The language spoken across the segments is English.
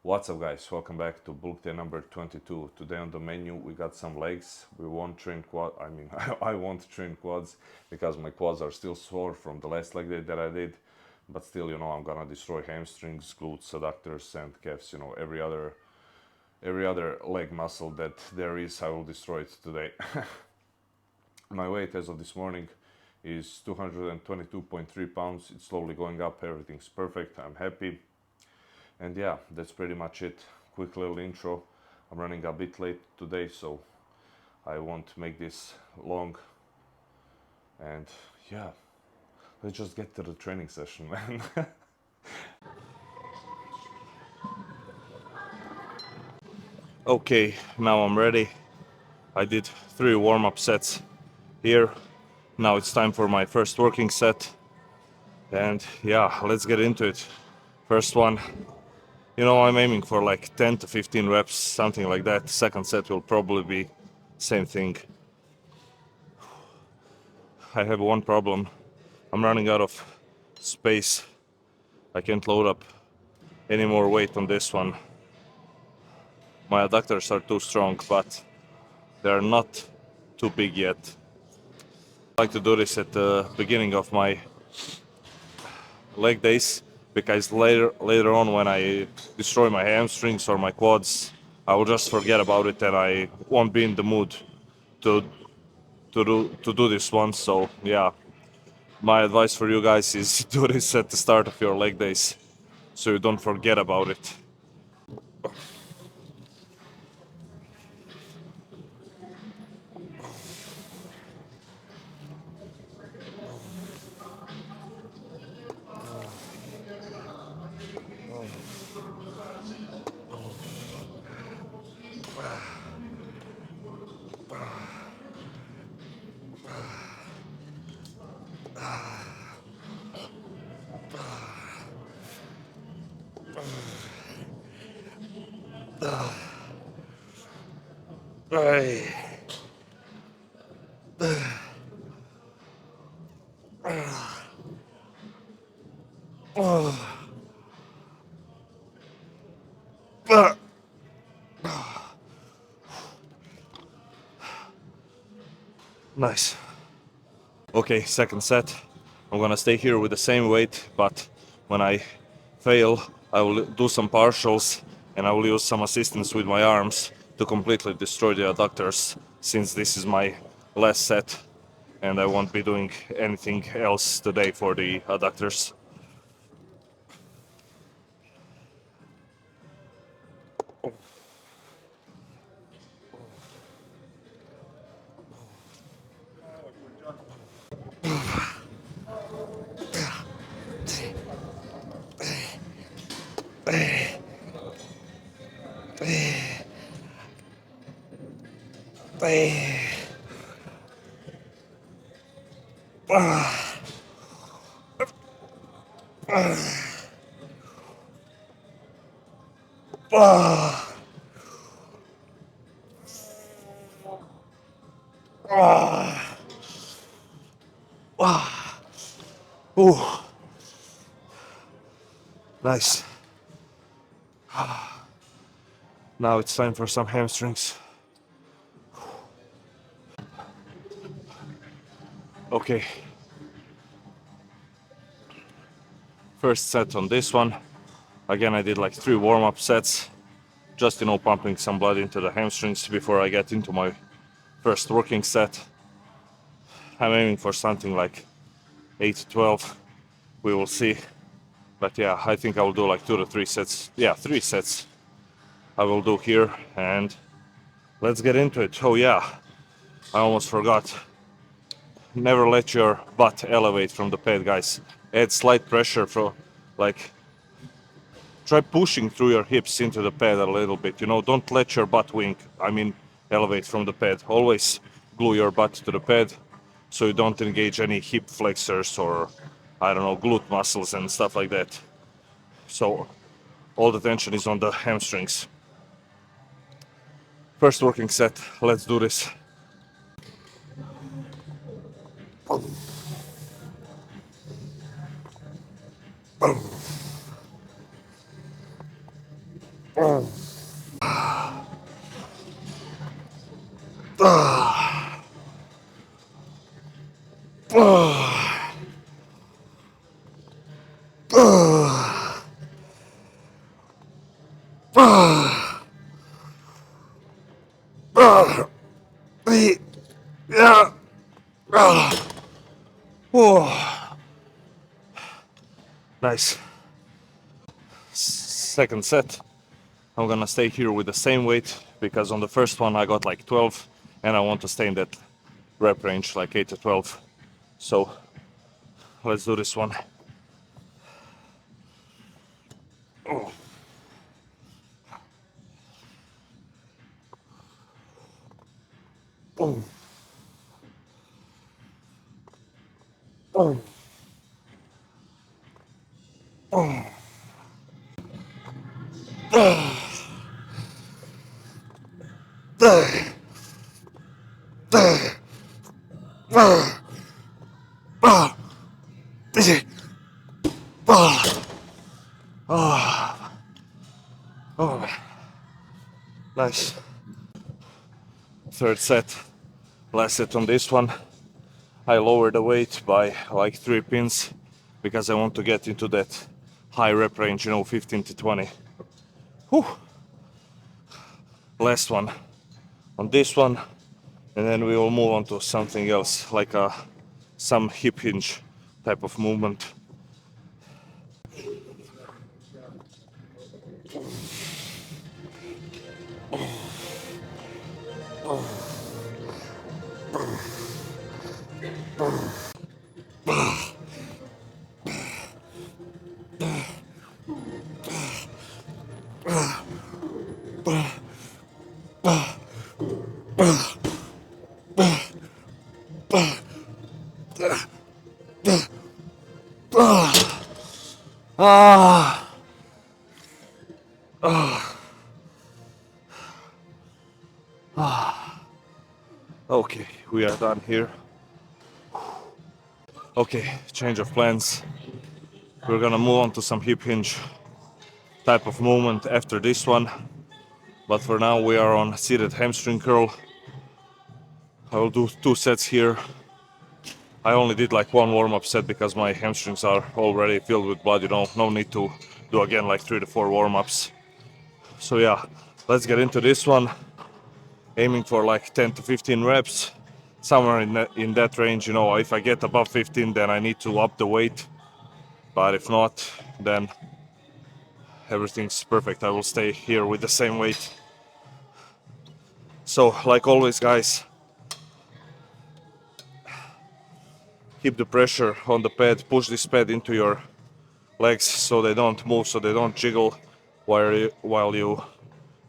What's up guys, welcome back to bulk day number 22. Today on the menu we got some legs. We won't train quad, I won't train quads because my quads are still sore from the last leg day that I did. But still, I'm gonna destroy hamstrings, glutes, adductors and calves, every other leg muscle that there is, I will destroy it today. My weight as of this morning is 222.3 pounds. It's slowly going up, everything's perfect, I'm happy. And yeah, that's pretty much it. Quick little intro. I'm running a bit late today, so I won't make this long. And yeah, let's just get to the training session, man. Okay, now I'm ready. I did 3 warm-up sets here. Now it's time for my first working set. And yeah, let's get into it. First one, I'm aiming for like 10 to 15 reps, something like that. Second set will probably be same thing. I have one problem. I'm running out of space. I can't load up any more weight on this one. My adductors are too strong, but they're not too big yet. I like to do this at the beginning of my leg days because later on when I destroy my hamstrings or my quads, I will just forget about it and I won't be in the mood to do this one. So yeah, my advice for you guys is do this at the start of your leg days so you don't forget about it. Nice. Okay, second set. I'm gonna stay here with the same weight, but when I fail, I will do some partials and I will use some assistance with my arms to completely destroy the adductors, since this is my last set and I won't be doing anything else today for the adductors. Ooh, nice. Now it's time for some hamstrings. Okay. First set on this one. Again, I did like 3 warm-up sets, just pumping some blood into the hamstrings before I get into my first working set. I'm aiming for something like 8 to 12. We will see. But yeah, I think I will do like 2 to 3 sets. Yeah, 3 sets I will do here, and let's get into it. Oh yeah, I almost forgot. Never let your butt elevate from the pad, guys. Add slight pressure for, like, try pushing through your hips into the pad a little bit. Don't let your butt elevate from the pad. Always glue your butt to the pad so you don't engage any hip flexors or, I don't know, glute muscles and stuff like that. So all the tension is on the hamstrings. First working set, let's do this. Yeah. Oh, nice. Second set. I'm gonna stay here with the same weight because on the first one I got like 12 and I want to stay in that rep range like 8 to 12. So let's do this one. Oh. Oh. Oh. Oh. Oh, nice. Third set. Last set on this one. I lowered the weight by like 3 pins because I want to get into that high rep range, 15 to 20. Whew. Last one on this one, and then we will move on to something else, like some hip hinge type of movement. Ah, okay, we are done here. Okay, change of plans. We're gonna move on to some hip hinge type of movement after this one. But for now we are on seated hamstring curl. I will do 2 sets here. I only did like 1 warm-up set because my hamstrings are already filled with blood, no need to do again like 3 to 4 warm-ups. So yeah, let's get into this one. Aiming for like 10 to 15 reps, somewhere in that range. If I get above 15, then I need to up the weight. But if not, then everything's perfect. I will stay here with the same weight. So, like always, guys, keep the pressure on the pad, push this pad into your legs so they don't move, so they don't jiggle while you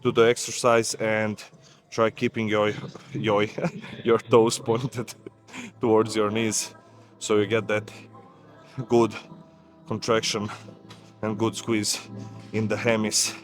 do the exercise, and try keeping your toes pointed towards your knees so you get that good contraction and good squeeze in the hammies.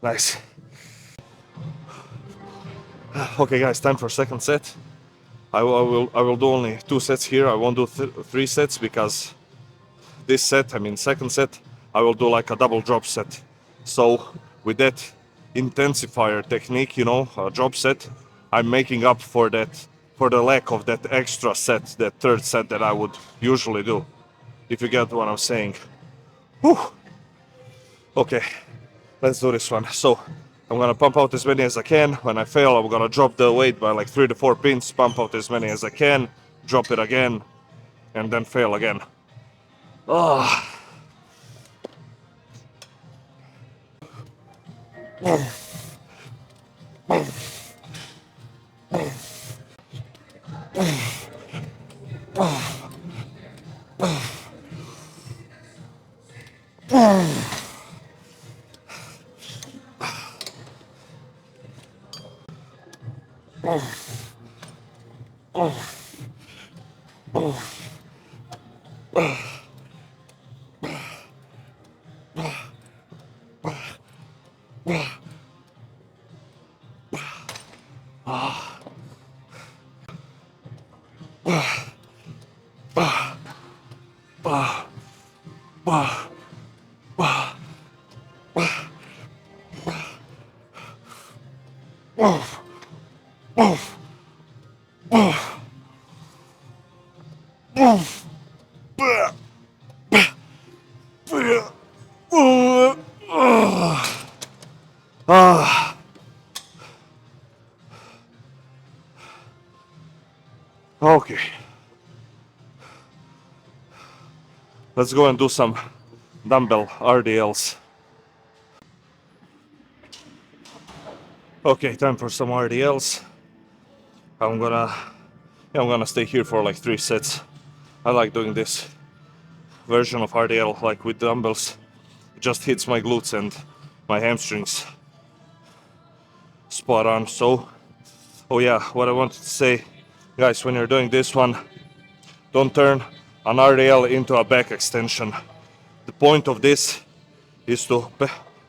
Nice. Okay, guys, time for second set. I will do only 2 sets here. I won't do 3 sets because this set, second set, I will do like a double drop set. So with that intensifier technique, a drop set, I'm making up for the lack of that extra set, that third set that I would usually do. If you get what I'm saying. Whew. Okay, let's do this one. So I'm gonna pump out as many as I can. When I fail, I'm gonna drop the weight by like 3 to 4 pins, pump out as many as I can, drop it again, and then fail again. Oh. Okay, let's go and do some dumbbell RDLs. Okay, time for some RDLs. I'm gonna stay here for like 3 sets. I like doing this version of RDL like with dumbbells. It just hits my glutes and my hamstrings spot on. So, oh yeah, what I wanted to say, guys, when you're doing this one, don't turn an RDL into a back extension. The point of this is to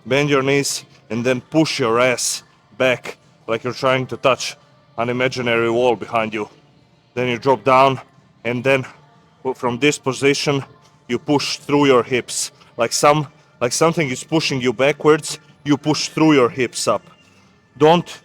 bend your knees and then push your ass back like you're trying to touch an imaginary wall behind you. Then you drop down, and then from this position you push through your hips like something is pushing you backwards. You push through your hips up. Don't,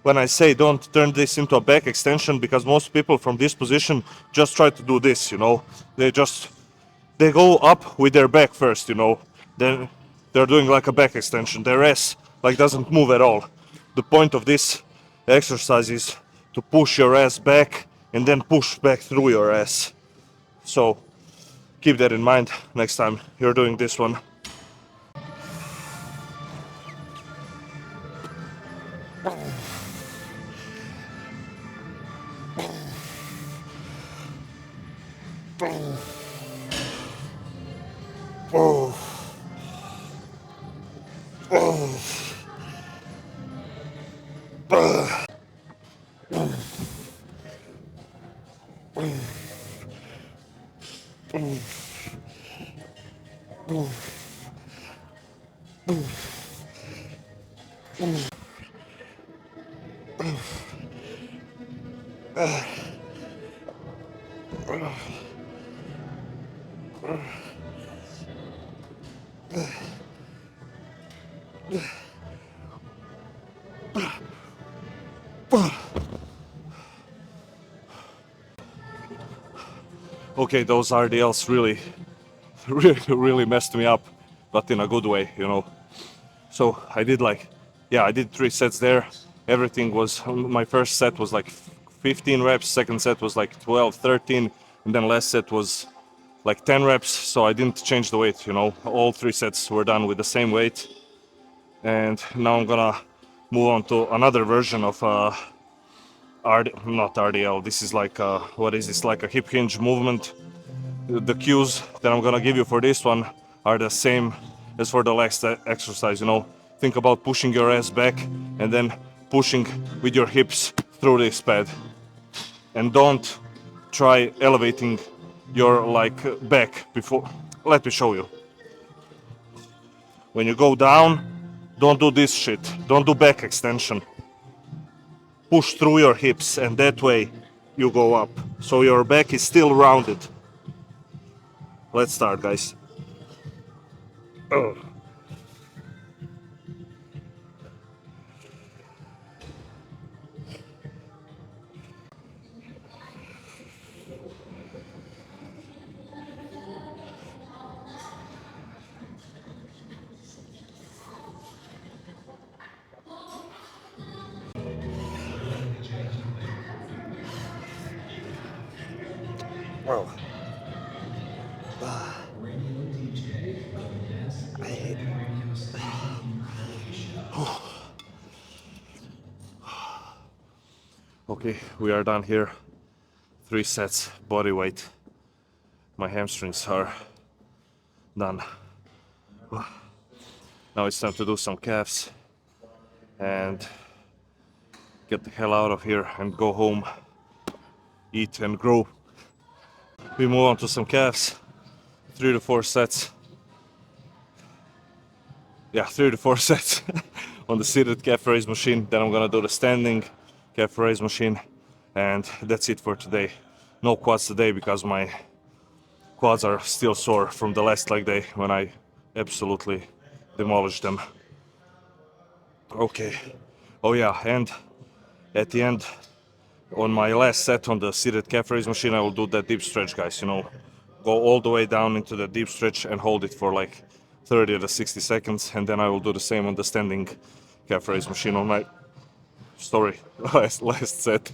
when I say don't turn this into a back extension, because most people from this position just try to do this, you know. They go up with their back first, you know. Then they're doing like a back extension. Their ass like doesn't move at all. The point of this exercise is to push your ass back and then push back through your ass. So keep that in mind next time you're doing this one. Okay, those RDLs really messed me up, but in a good way, you know. So I did I did 3 sets there. Everything was, my first set was like 15 reps, second set was like 12, 13, and then last set was like 10 reps. So I didn't change the weight, you know. All 3 sets were done with the same weight. And now I'm gonna move on to another version of not RDL. This is like what is this? Like a hip hinge movement. The cues that I'm gonna give you for this one are the same as for the last exercise, you know. Think about pushing your ass back and then pushing with your hips through this pad. And don't try elevating your back before. Let me show you. When you go down, don't do this shit. Don't do back extension. Push through your hips and that way you go up. So your back is still rounded. Let's start, guys. Oh. Oh. Okay, we are done here. 3 sets, body weight. My hamstrings are done. Now it's time to do some calves. And get the hell out of here and go home, eat and grow. We move on to some calves, 3 to 4 sets. Yeah, 3 to 4 sets on the seated calf raise machine. Then I'm gonna do the standing calf raise machine, and that's it for today. No quads today because my quads are still sore from the last leg day when I absolutely demolished them. Okay. Oh yeah, and at the end, on my last set on the seated calf raise machine, I will do that deep stretch, guys. You know, go all the way down into the deep stretch and hold it for like 30 to 60 seconds, and then I will do the same on the standing calf raise machine on my last set.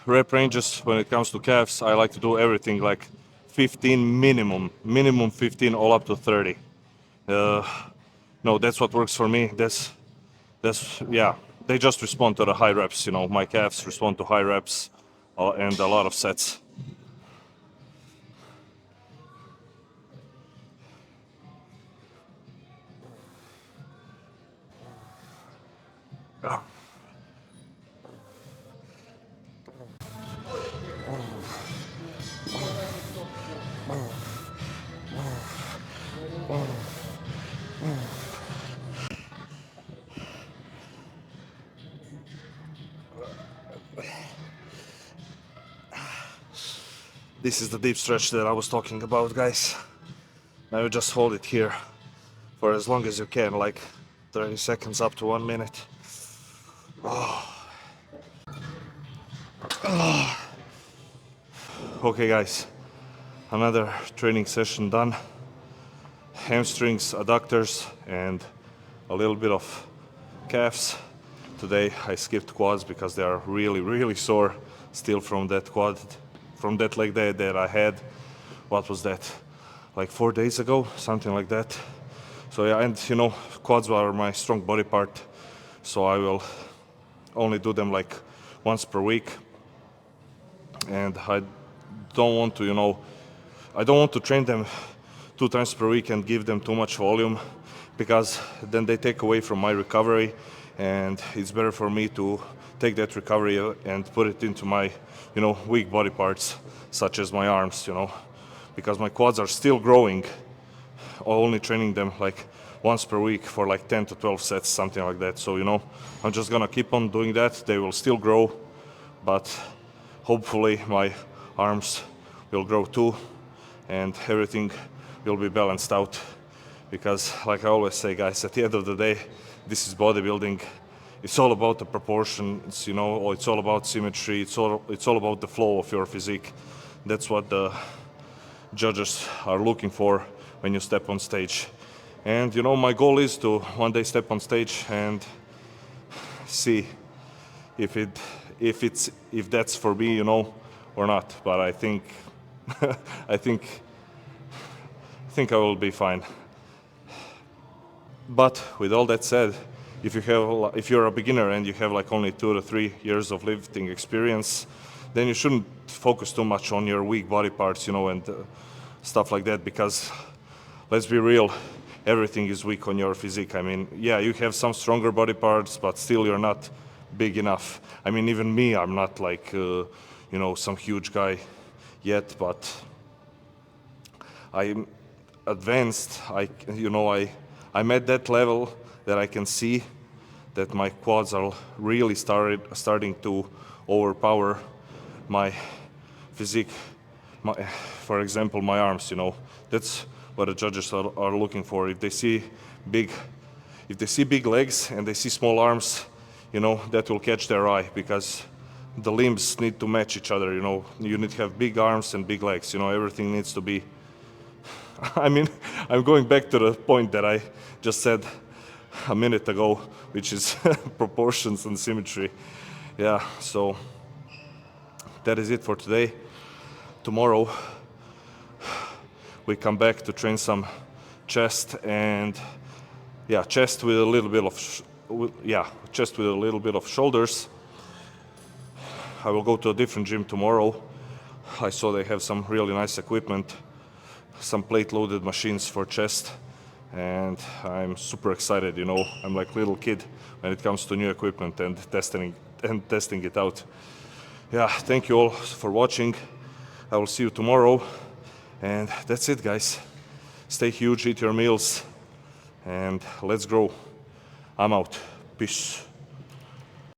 Rep ranges when it comes to calves, I like to do everything like 15 minimum 15 all up to 30. No, that's what works for me. That's yeah. They just respond to the high reps. You know, my calves respond to high reps and a lot of sets. This is the deep stretch that I was talking about, guys. Now you just hold it here for as long as you can, like 30 seconds up to 1 minute. Okay, guys, another training session done. Hamstrings, adductors, and a little bit of calves. Today I skipped quads because they are really sore still from that leg day that I had. What was that? Like 4 days ago, something like that. So yeah, and you know, quads are my strong body part, so I will only do them like once per week. And I don't want to, you know, I don't want to train them 2 times per week and give them too much volume, because then they take away from my recovery, and it's better for me to take that recovery and put it into my, you know, weak body parts, such as my arms, you know, because my quads are still growing, only training them like once per week for like 10 to 12 sets, something like that. So, you know, I'm just gonna keep on doing that. They will still grow, but hopefully my arms will grow too, and everything will be balanced out. Because like I always say, guys, at the end of the day, this is bodybuilding. It's all about the proportions, you know, or it's all about symmetry. It's all about the flow of your physique. That's what the judges are looking for when you step on stage. And you know, my goal is to one day step on stage and see if that's for me, you know, or not. But I think I think I will be fine. But with all that said, if you're a beginner and you have like only 2 to 3 years of lifting experience, then you shouldn't focus too much on your weak body parts, you know, and stuff like that, because let's be real, everything is weak on your physique. I mean, yeah, you have some stronger body parts, but still you're not big enough. I mean, even me, I'm not like, you know, some huge guy yet, but I'm advanced. I'm at that level that I can see that my quads are really starting to overpower my physique. For example, my arms, you know, that's what the judges are looking for. If they see big legs and they see small arms, you know, that will catch their eye, because the limbs need to match each other, you know. You need to have big arms and big legs, you know, everything needs to be. I mean, I'm going back to the point that I just said a minute ago, which is proportions and symmetry. Yeah, so that is it for today. Tomorrow we come back to train some chest, and yeah, chest with a little bit of shoulders. I will go to a different gym tomorrow. I saw they have some really nice equipment, some plate loaded machines for chest, and I'm super excited. I'm like little kid when it comes to new equipment and testing it out. Yeah, thank you all for watching. I will see you tomorrow, and that's it, guys. Stay huge, eat your meals, and let's grow. I'm out. Peace.